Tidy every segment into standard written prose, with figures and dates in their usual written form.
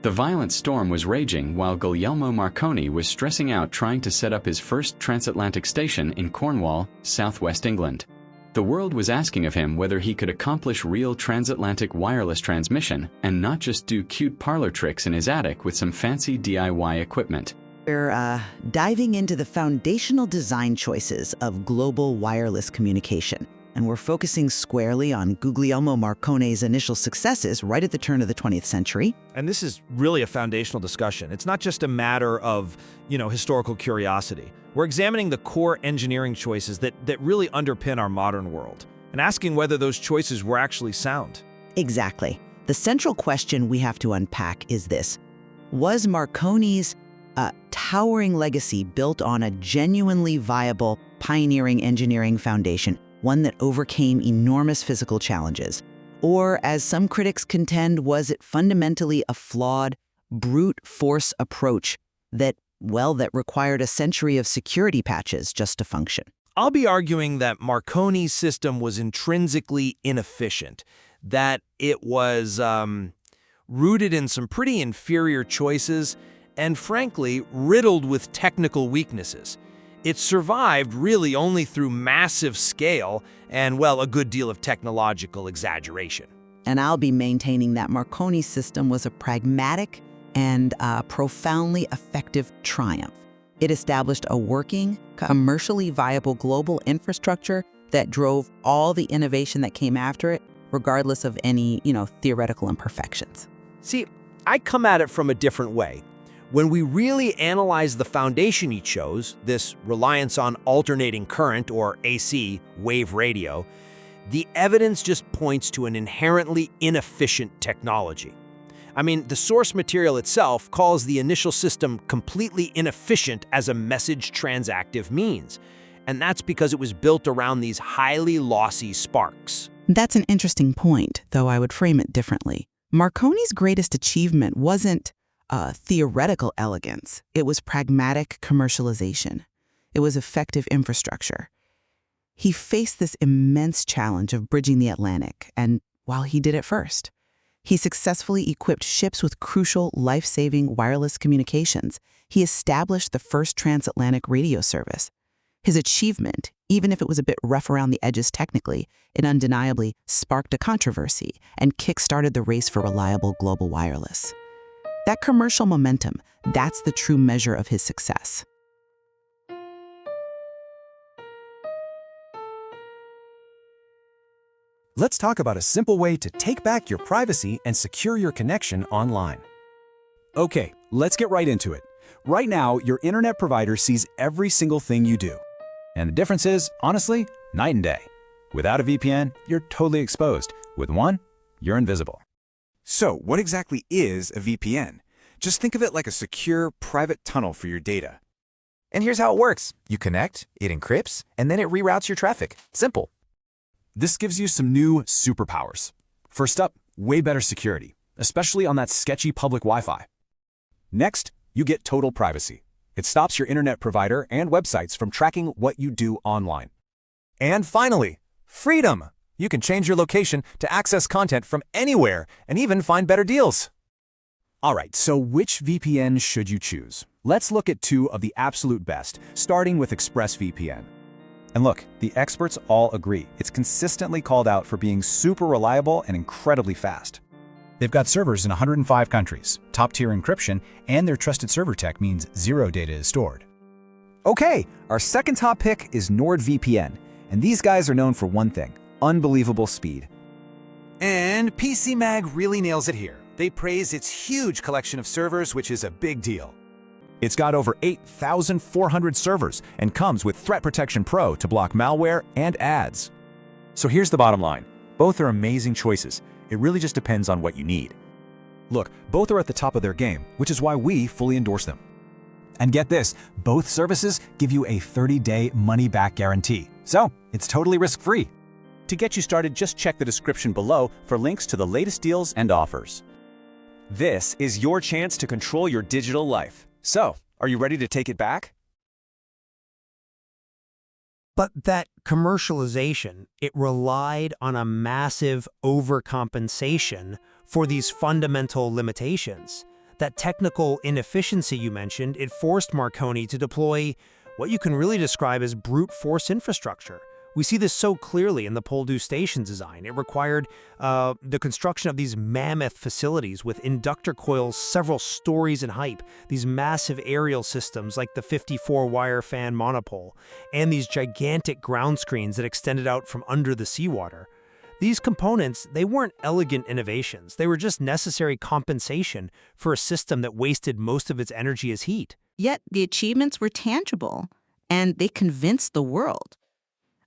The violent storm was raging while Guglielmo Marconi was stressing out trying to set up his first transatlantic station in Cornwall, southwest England. The world was asking of him whether he could accomplish real transatlantic wireless transmission and not just do cute parlor tricks in his attic with some fancy DIY equipment. We're diving into the foundational design choices of global wireless communication, and we're focusing squarely on Guglielmo Marconi's initial successes right at the turn of the 20th century. And this is really a foundational discussion. It's not just a matter of, historical curiosity. We're examining the core engineering choices that really underpin our modern world, and asking whether those choices were actually sound. Exactly. The central question we have to unpack is this: was Marconi's towering legacy built on a genuinely viable, pioneering engineering foundation, one that overcame enormous physical challenges? Or, as some critics contend, was it fundamentally a flawed, brute force approach that required a century of security patches just to function? I'll be arguing that Marconi's system was intrinsically inefficient, that it was rooted in some pretty inferior choices and, frankly, riddled with technical weaknesses. It survived really only through massive scale and, a good deal of technological exaggeration. And I'll be maintaining that Marconi's system was a pragmatic and profoundly effective triumph. It established a working, commercially viable global infrastructure that drove all the innovation that came after it, regardless of any, theoretical imperfections. See, I come at it from a different way. When we really analyze the foundation he chose, this reliance on alternating current, or AC, wave radio, the evidence just points to an inherently inefficient technology. I mean, the source material itself calls the initial system completely inefficient as a message transactive means. And that's because it was built around these highly lossy sparks. That's an interesting point, though I would frame it differently. Marconi's greatest achievement wasn't theoretical elegance. It was pragmatic commercialization. It was effective infrastructure. He faced this immense challenge of bridging the Atlantic, and while he did it first, he successfully equipped ships with crucial, life-saving wireless communications. He established the first transatlantic radio service. His achievement, even if it was a bit rough around the edges technically, it undeniably sparked a controversy and kick-started the race for reliable global wireless. That commercial momentum, that's the true measure of his success. Let's talk about a simple way to take back your privacy and secure your connection online. Okay, let's get right into it. Right now, your internet provider sees every single thing you do. And the difference is, honestly, night and day. Without a VPN, you're totally exposed. With one, you're invisible. So, what exactly is a VPN? Just think of it like a secure, private tunnel for your data. And here's how it works. You connect, it encrypts, and then it reroutes your traffic. Simple. This gives you some new superpowers. First up, way better security, especially on that sketchy public Wi-Fi. Next, you get total privacy. It stops your internet provider and websites from tracking what you do online. And finally, freedom. You can change your location to access content from anywhere and even find better deals. All right, so which VPN should you choose? Let's look at two of the absolute best, starting with ExpressVPN. And look, the experts all agree. It's consistently called out for being super reliable and incredibly fast. They've got servers in 105 countries, top-tier encryption, and their trusted server tech means zero data is stored. Okay, our second top pick is NordVPN, and these guys are known for one thing: unbelievable speed. And PCMag really nails it here. They praise its huge collection of servers, which is a big deal. It's got over 8,400 servers and comes with Threat Protection Pro to block malware and ads. So here's the bottom line. Both are amazing choices. It really just depends on what you need. Look, both are at the top of their game, which is why we fully endorse them. And get this, both services give you a 30-day money-back guarantee. So it's totally risk-free. To get you started, just check the description below for links to the latest deals and offers. This is your chance to control your digital life. So, are you ready to take it back? But that commercialization, it relied on a massive overcompensation for these fundamental limitations. That technical inefficiency you mentioned, it forced Marconi to deploy what you can really describe as brute force infrastructure. We see this so clearly in the Poldhu station's design. It required the construction of these mammoth facilities with inductor coils several stories in height, these massive aerial systems like the 54-wire fan monopole, and these gigantic ground screens that extended out from under the seawater. These components, they weren't elegant innovations. They were just necessary compensation for a system that wasted most of its energy as heat. Yet the achievements were tangible, and they convinced the world.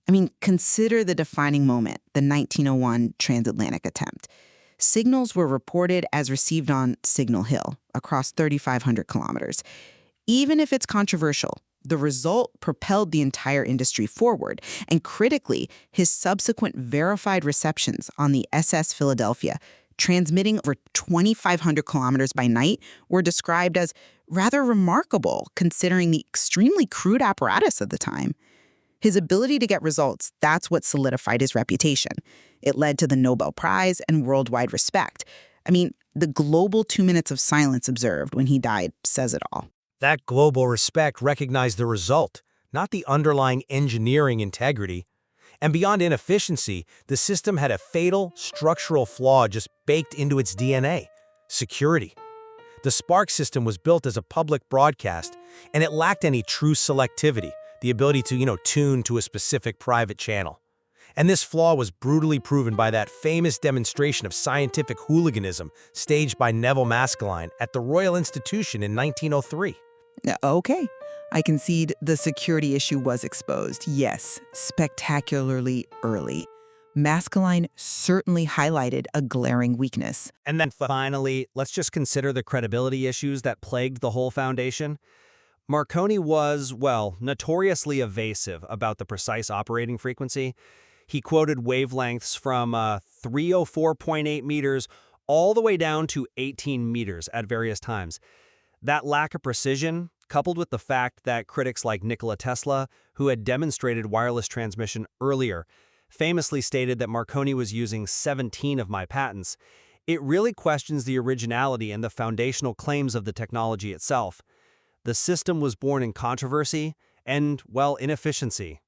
I mean, consider the defining moment, the 1901 transatlantic attempt. Signals were reported as received on Signal Hill across 3,500 kilometers. Even if it's controversial, the result propelled the entire industry forward. And critically, his subsequent verified receptions on the SS Philadelphia, transmitting over 2,500 kilometers by night, were described as rather remarkable considering the extremely crude apparatus of the time. His ability to get results, that's what solidified his reputation. It led to the Nobel Prize and worldwide respect. I mean, the global 2 minutes of silence observed when he died says it all. That global respect recognized the result, not the underlying engineering integrity. And beyond inefficiency, the system had a fatal structural flaw just baked into its DNA: security. The Spark system was built as a public broadcast, and it lacked any true selectivity, the ability to, tune to a specific private channel. And this flaw was brutally proven by that famous demonstration of scientific hooliganism staged by Neville Maskelyne at the Royal Institution in 1903. Okay, I concede the security issue was exposed. Yes, spectacularly early. Maskelyne certainly highlighted a glaring weakness. And then finally, let's just consider the credibility issues that plagued the whole foundation. Marconi was, notoriously evasive about the precise operating frequency. He quoted wavelengths from 304.8 meters all the way down to 18 meters at various times. That lack of precision, coupled with the fact that critics like Nikola Tesla, who had demonstrated wireless transmission earlier, famously stated that Marconi was using 17 of my patents, it really questions the originality and the foundational claims of the technology itself. The system was born in controversy and, inefficiency.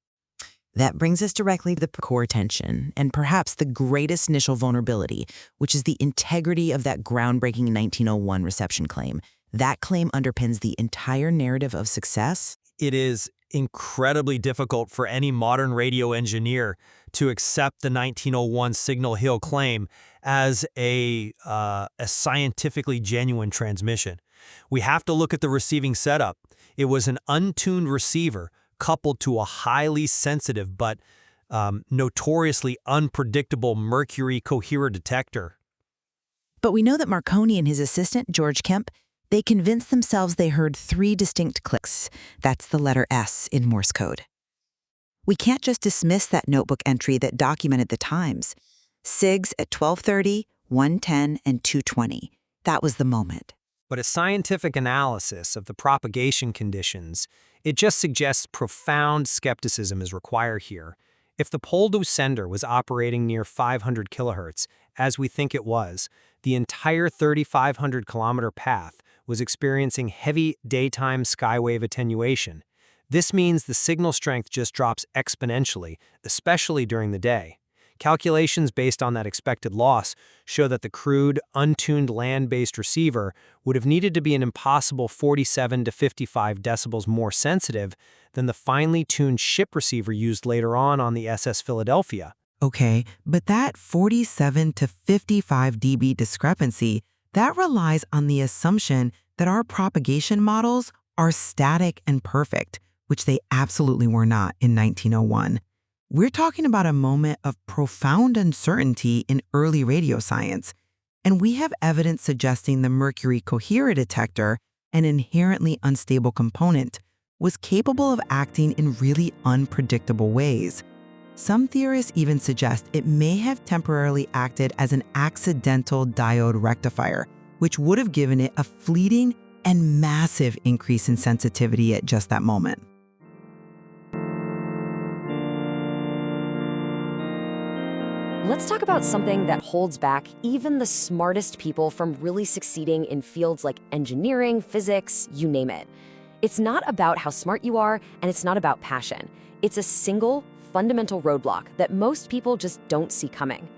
That brings us directly to the core tension, and perhaps the greatest initial vulnerability, which is the integrity of that groundbreaking 1901 reception claim. That claim underpins the entire narrative of success. It is incredibly difficult for any modern radio engineer to accept the 1901 Signal Hill claim as a scientifically genuine transmission. We have to look at the receiving setup. It was an untuned receiver coupled to a highly sensitive but notoriously unpredictable Mercury Coherer detector. But we know that Marconi and his assistant, George Kemp, they convinced themselves they heard 3 distinct clicks. That's the letter S in Morse code. We can't just dismiss that notebook entry that documented the times. SIGs at 12:30, 1:10, and 2:20. That was the moment. But a scientific analysis of the propagation conditions, it just suggests profound skepticism is required here. If the Poldhu sender was operating near 500 kilohertz, as we think it was, the entire 3,500-kilometer path was experiencing heavy daytime skywave attenuation. This means the signal strength just drops exponentially, especially during the day. Calculations based on that expected loss show that the crude, untuned land-based receiver would have needed to be an impossible 47 to 55 decibels more sensitive than the finely tuned ship receiver used later on the SS Philadelphia. Okay, but that 47 to 55 dB discrepancy, that relies on the assumption that our propagation models are static and perfect, which they absolutely were not in 1901. We're talking about a moment of profound uncertainty in early radio science, and we have evidence suggesting the Mercury Coherer detector, an inherently unstable component, was capable of acting in really unpredictable ways. Some theorists even suggest it may have temporarily acted as an accidental diode rectifier, which would have given it a fleeting and massive increase in sensitivity at just that moment. Let's talk about something that holds back even the smartest people from really succeeding in fields like engineering, physics, you name it. It's not about how smart you are, and it's not about passion. It's a single, fundamental roadblock that most people just don't see coming.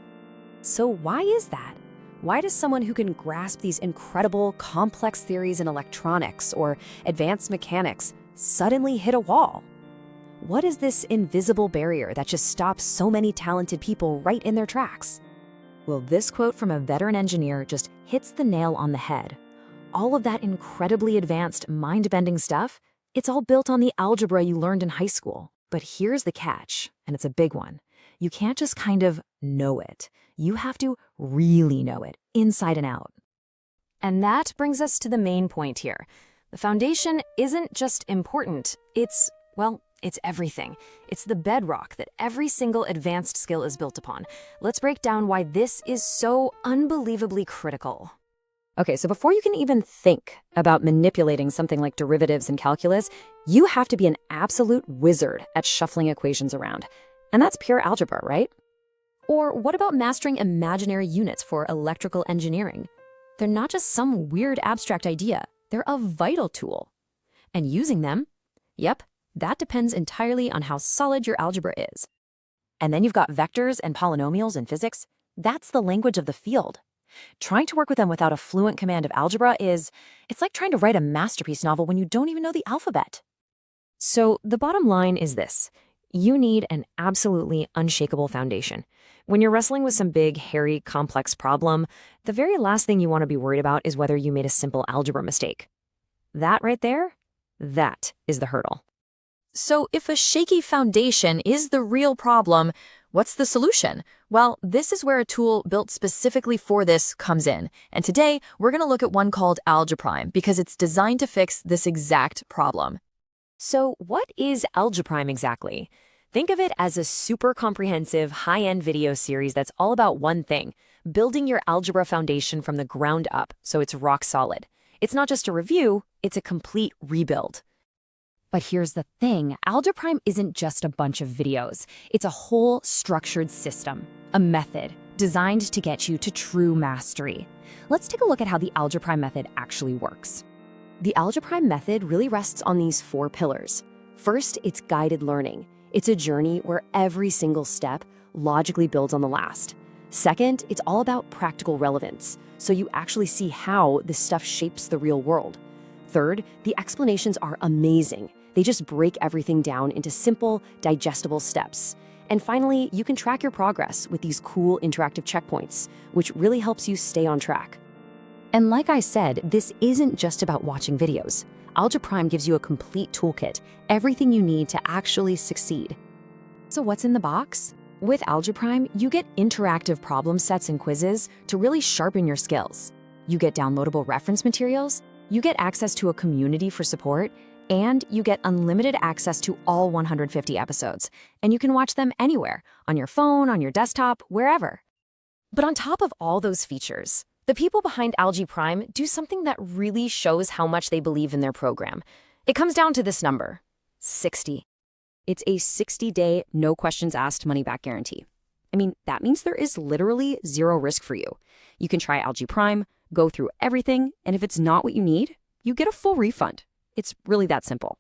So why is that? Why does someone who can grasp these incredible, complex theories in electronics or advanced mechanics suddenly hit a wall? What is this invisible barrier that just stops so many talented people right in their tracks? Well, this quote from a veteran engineer just hits the nail on the head. All of that incredibly advanced, mind-bending stuff, it's all built on the algebra you learned in high school. But here's the catch, and it's a big one. You can't just kind of know it. You have to really know it, inside and out. And that brings us to the main point here. The foundation isn't just important, it's everything. It's the bedrock that every single advanced skill is built upon. Let's break down why this is so unbelievably critical. Okay, so before you can even think about manipulating something like derivatives in calculus, you have to be an absolute wizard at shuffling equations around. And that's pure algebra, right? Or what about mastering imaginary units for electrical engineering? They're not just some weird abstract idea, they're a vital tool. And using them, yep, that depends entirely on how solid your algebra is. And then you've got vectors and polynomials in physics. That's the language of the field. Trying to work with them without a fluent command of algebra it's like trying to write a masterpiece novel when you don't even know the alphabet. So the bottom line is this. You need an absolutely unshakable foundation. When you're wrestling with some big, hairy, complex problem, the very last thing you want to be worried about is whether you made a simple algebra mistake. That right there, that is the hurdle. So if a shaky foundation is the real problem, what's the solution? Well, this is where a tool built specifically for this comes in. And today, we're going to look at one called Algeprime because it's designed to fix this exact problem. So what is Algeprime exactly? Think of it as a super comprehensive, high-end video series that's all about one thing, building your algebra foundation from the ground up so it's rock solid. It's not just a review, it's a complete rebuild. But here's the thing, Algeprime isn't just a bunch of videos. It's a whole structured system, a method designed to get you to true mastery. Let's take a look at how the Algeprime method actually works. The Algeprime method really rests on these 4 pillars. First, it's guided learning. It's a journey where every single step logically builds on the last. Second, it's all about practical relevance, so you actually see how this stuff shapes the real world. Third, the explanations are amazing. They just break everything down into simple, digestible steps. And finally, you can track your progress with these cool interactive checkpoints, which really helps you stay on track. And like I said, this isn't just about watching videos. Algeprime gives you a complete toolkit, everything you need to actually succeed. So what's in the box? With Algeprime, you get interactive problem sets and quizzes to really sharpen your skills. You get downloadable reference materials, you get access to a community for support, and you get unlimited access to all 150 episodes. And you can watch them anywhere, on your phone, on your desktop, wherever. But on top of all those features, the people behind Algeprime do something that really shows how much they believe in their program. It comes down to this number, 60. It's a 60-day, no questions asked money-back guarantee. I mean, that means there is literally zero risk for you. You can try Algeprime, go through everything, and if it's not what you need, you get a full refund. It's really that simple.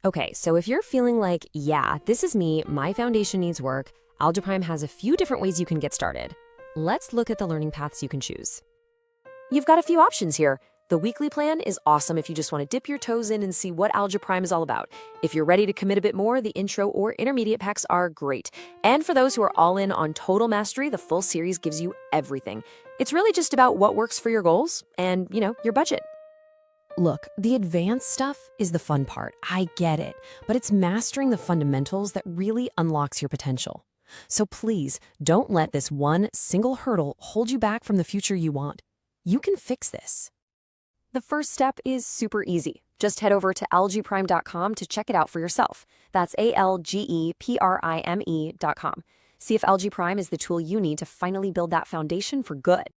Okay, so if you're feeling like, yeah, this is me, my foundation needs work, Algeprime has a few different ways you can get started. Let's look at the learning paths you can choose. You've got a few options here. The weekly plan is awesome if you just want to dip your toes in and see what Algeprime is all about. If you're ready to commit a bit more, the intro or intermediate packs are great. And for those who are all in on total mastery, the full series gives you everything. It's really just about what works for your goals and, your budget. Look, the advanced stuff is the fun part. I get it. But it's mastering the fundamentals that really unlocks your potential. So please, don't let this one single hurdle hold you back from the future you want. You can fix this. The first step is super easy. Just head over to algeprime.com to check it out for yourself. That's ALGEPRIME.com. See if Algeprime is the tool you need to finally build that foundation for good.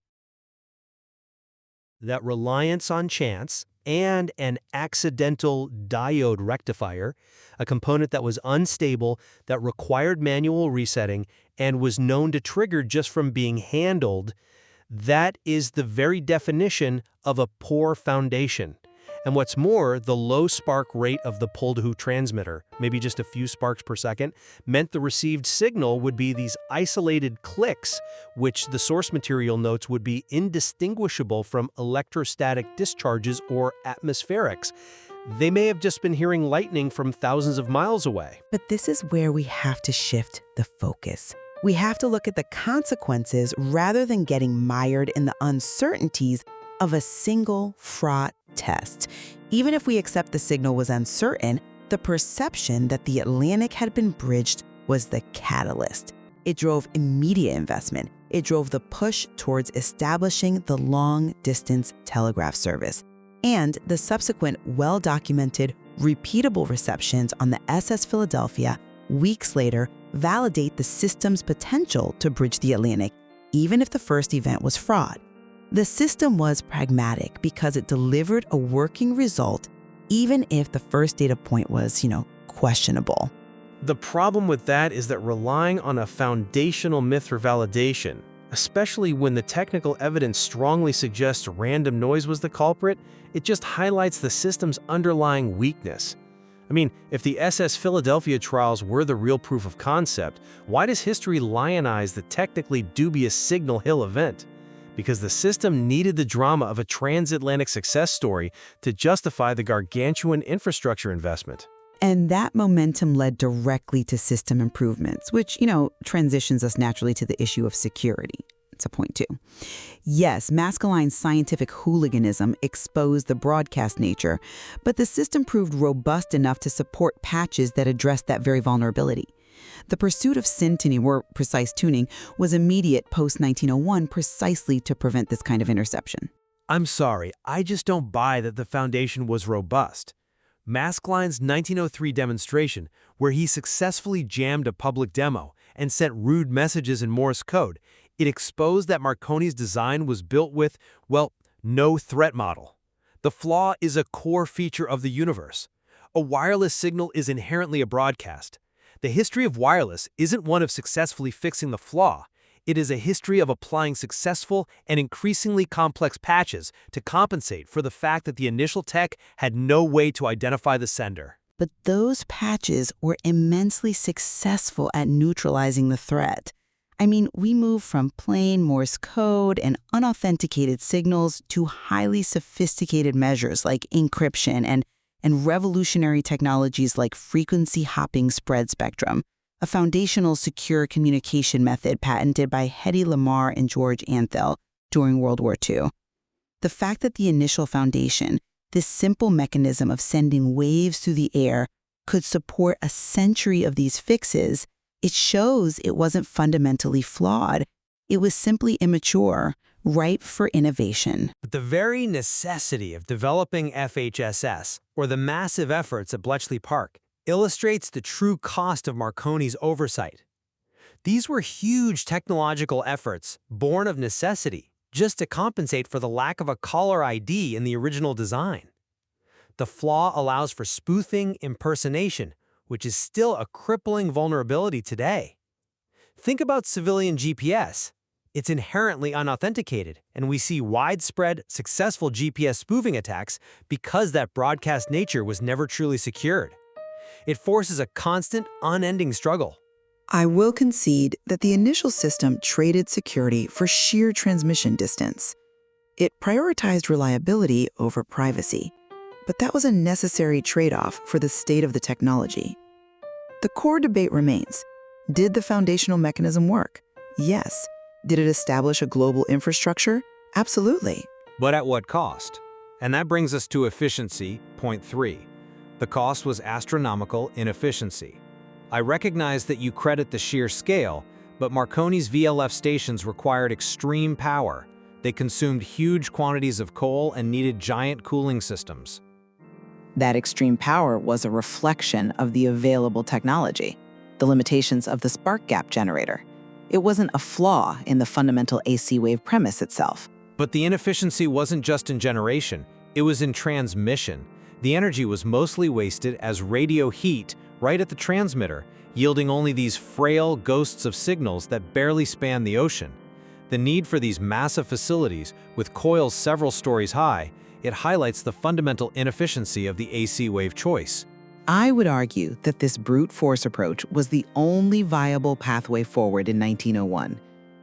That reliance on chance, and an accidental diode rectifier, a component that was unstable, that required manual resetting, and was known to trigger just from being handled. That is the very definition of a poor foundation. And what's more, the low spark rate of the pull-to transmitter, maybe just a few sparks per second, meant the received signal would be these isolated clicks, which the source material notes would be indistinguishable from electrostatic discharges or atmospherics. They may have just been hearing lightning from thousands of miles away. But this is where we have to shift the focus. We have to look at the consequences rather than getting mired in the uncertainties of a single fraught test. Even if we accept the signal was uncertain, the perception that the Atlantic had been bridged was the catalyst. It drove immediate investment. It drove the push towards establishing the long-distance telegraph service. And the subsequent well-documented, repeatable receptions on the SS Philadelphia weeks later validate the system's potential to bridge the Atlantic, even if the first event was fraud. The system was pragmatic because it delivered a working result, even if the first data point was, questionable. The problem with that is that relying on a foundational myth for validation, especially when the technical evidence strongly suggests random noise was the culprit, it just highlights the system's underlying weakness. I mean, if the SS Philadelphia trials were the real proof of concept, why does history lionize the technically dubious Signal Hill event? Because the system needed the drama of a transatlantic success story to justify the gargantuan infrastructure investment. And that momentum led directly to system improvements, which, transitions us naturally to the issue of security. It's a point too. Yes, Maskelyne's scientific hooliganism exposed the broadcast nature, but the system proved robust enough to support patches that addressed that very vulnerability. The pursuit of syntony, or precise tuning, was immediate post-1901 precisely to prevent this kind of interception. I'm sorry, I just don't buy that the foundation was robust. Maskelyne's 1903 demonstration, where he successfully jammed a public demo and sent rude messages in Morse code, it exposed that Marconi's design was built with, no threat model. The flaw is a core feature of the universe. A wireless signal is inherently a broadcast. The history of wireless isn't one of successfully fixing the flaw. It is a history of applying successful and increasingly complex patches to compensate for the fact that the initial tech had no way to identify the sender. But those patches were immensely successful at neutralizing the threat. I mean, we moved from plain Morse code and unauthenticated signals to highly sophisticated measures like encryption and revolutionary technologies like frequency hopping spread spectrum, a foundational secure communication method patented by Hedy Lamarr and George Antheil during World War II. The fact that the initial foundation, this simple mechanism of sending waves through the air, could support a century of these fixes, it shows it wasn't fundamentally flawed. It was simply immature, ripe for innovation. But the very necessity of developing FHSS, or the massive efforts at Bletchley Park, illustrates the true cost of Marconi's oversight. These were huge technological efforts, born of necessity, just to compensate for the lack of a caller ID in the original design. The flaw allows for spoofing impersonation, which is still a crippling vulnerability today. Think about civilian GPS. It's inherently unauthenticated, and we see widespread, successful GPS spoofing attacks because that broadcast nature was never truly secured. It forces a constant, unending struggle. I will concede that the initial system traded security for sheer transmission distance. It prioritized reliability over privacy, but that was a necessary trade-off for the state of the technology. The core debate remains. Did the foundational mechanism work? Yes. Did it establish a global infrastructure? Absolutely. But at what cost? And that brings us to efficiency, point 3. The cost was astronomical inefficiency. I recognize that you credit the sheer scale, but Marconi's VLF stations required extreme power. They consumed huge quantities of coal and needed giant cooling systems. That extreme power was a reflection of the available technology, the limitations of the spark gap generator. It wasn't a flaw in the fundamental AC wave premise itself. But the inefficiency wasn't just in generation. It was in transmission. The energy was mostly wasted as radio heat right at the transmitter, yielding only these frail ghosts of signals that barely span the ocean. The need for these massive facilities, with coils several stories high, it highlights the fundamental inefficiency of the AC wave choice. I would argue that this brute force approach was the only viable pathway forward in 1901.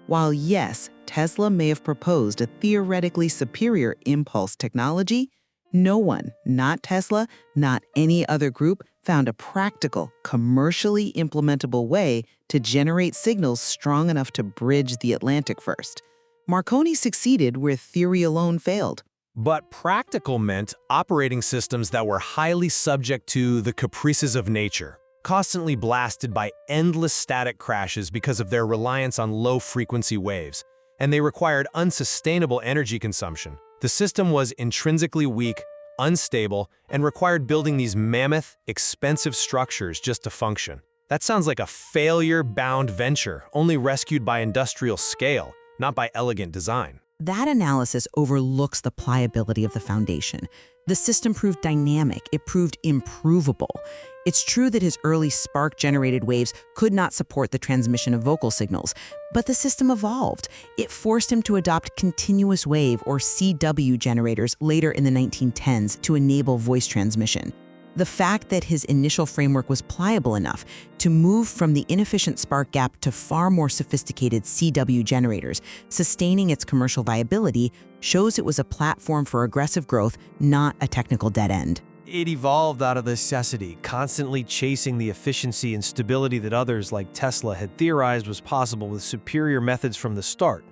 While yes, Tesla may have proposed a theoretically superior impulse technology, no one, not Tesla, not any other group, found a practical, commercially implementable way to generate signals strong enough to bridge the Atlantic first. Marconi succeeded where theory alone failed. But practical meant operating systems that were highly subject to the caprices of nature, constantly blasted by endless static crashes because of their reliance on low-frequency waves, and they required unsustainable energy consumption. The system was intrinsically weak, unstable, and required building these mammoth, expensive structures just to function. That sounds like a failure-bound venture, only rescued by industrial scale, not by elegant design. That analysis overlooks the pliability of the foundation. The system proved dynamic, it proved improvable. It's true that his early spark-generated waves could not support the transmission of vocal signals, but the system evolved. It forced him to adopt continuous wave, or CW generators, later in the 1910s to enable voice transmission. The fact that his initial framework was pliable enough to move from the inefficient spark gap to far more sophisticated CW generators, sustaining its commercial viability, shows it was a platform for aggressive growth, not a technical dead end. It evolved out of necessity, constantly chasing the efficiency and stability that others like Tesla had theorized was possible with superior methods from the start.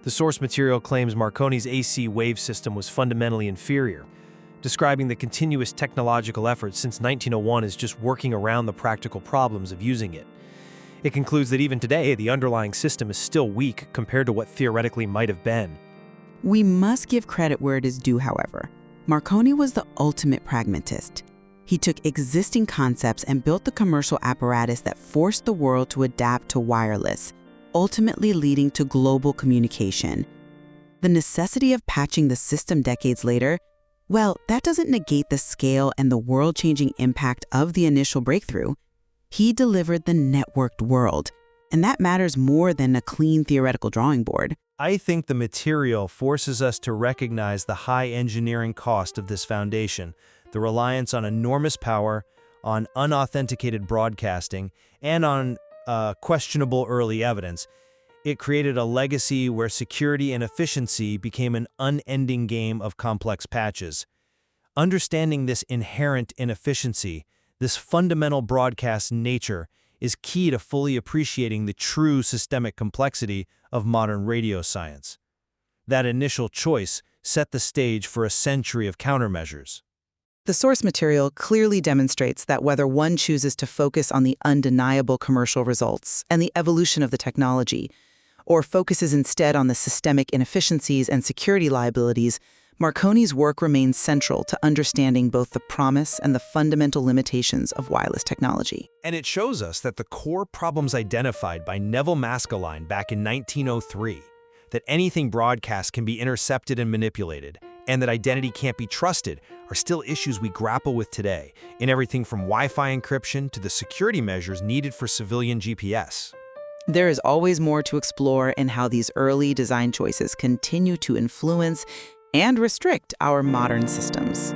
The source material claims Marconi's AC wave system was fundamentally inferior, describing the continuous technological effort since 1901 as just working around the practical problems of using it. It concludes that even today, the underlying system is still weak compared to what theoretically might have been. We must give credit where it is due, however. Marconi was the ultimate pragmatist. He took existing concepts and built the commercial apparatus that forced the world to adapt to wireless, ultimately leading to global communication. The necessity of patching the system decades later, well, that doesn't negate the scale and the world-changing impact of the initial breakthrough. He delivered the networked world, and that matters more than a clean theoretical drawing board. I think the material forces us to recognize the high engineering cost of this foundation, the reliance on enormous power, on unauthenticated broadcasting, and on questionable early evidence. It created a legacy where security and efficiency became an unending game of complex patches. Understanding this inherent inefficiency, this fundamental broadcast nature, is key to fully appreciating the true systemic complexity of modern radio science. That initial choice set the stage for a century of countermeasures. The source material clearly demonstrates that whether one chooses to focus on the undeniable commercial results and the evolution of the technology, or focuses instead on the systemic inefficiencies and security liabilities, Marconi's work remains central to understanding both the promise and the fundamental limitations of wireless technology. And it shows us that the core problems identified by Neville Maskelyne back in 1903, that anything broadcast can be intercepted and manipulated, and that identity can't be trusted, are still issues we grapple with today, in everything from Wi-Fi encryption to the security measures needed for civilian GPS. There is always more to explore in how these early design choices continue to influence and restrict our modern systems.